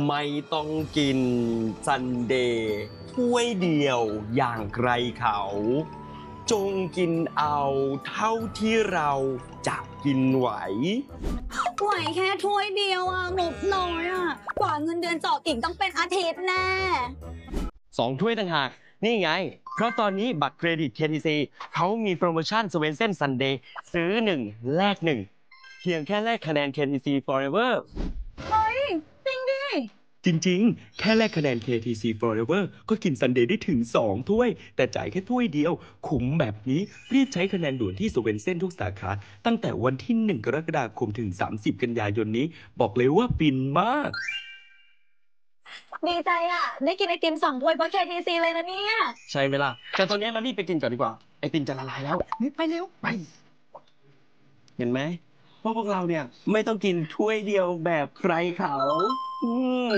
ไม่ต้องกินซันเดย์ถ้วยเดียวอย่างใครเขา จงกินเอาเท่าที่เราจะกินไหว ไหวแค่ถ้วยเดียวอ่ะงบน้อยอ่ะ กว่าเงินเดือนจะออกอีกต้องเป็นอาทิตย์แน่ 2 ถ้วยต่างหาก นี่ไง เพราะตอนนี้บัตรเครดิต KTC เขามีโปรโมชั่น Swensen Sunday ซื้อ 1 แลก 1 เพียงแค่แลกคะแนน KTC Forever เฮ้ย จริงดิ จริงๆ แค่แลกคะแนน KTC Forever ก็กินซันเดย์ได้ถึง 2 ถ้วย แต่จ่ายแค่ถ้วยเดียว คุ้มแบบนี้ รีบใช้คะแนนด่วนที่สเวนเซ่นทุกสาขา ตั้งแต่วันที่ 1 กรกฎาคมถึง 30 กันยายนนี้ บอกเลยว่าฟินมาก ดีใจอ่ะ ได้กินไอติม2 ถ้วยเพราะ KTC เลยนะเนี่ย ใช่ไหมล่ะ แต่ตอนนี้เรารีบไปกินก่อนดีกว่า ไอติมจะละลายแล้ว ไปเร็ว ไป เห็นไหมว่าพวกเราเนี่ย ไม่ต้องกินถ้วยเดียวแบบใครเขา อืม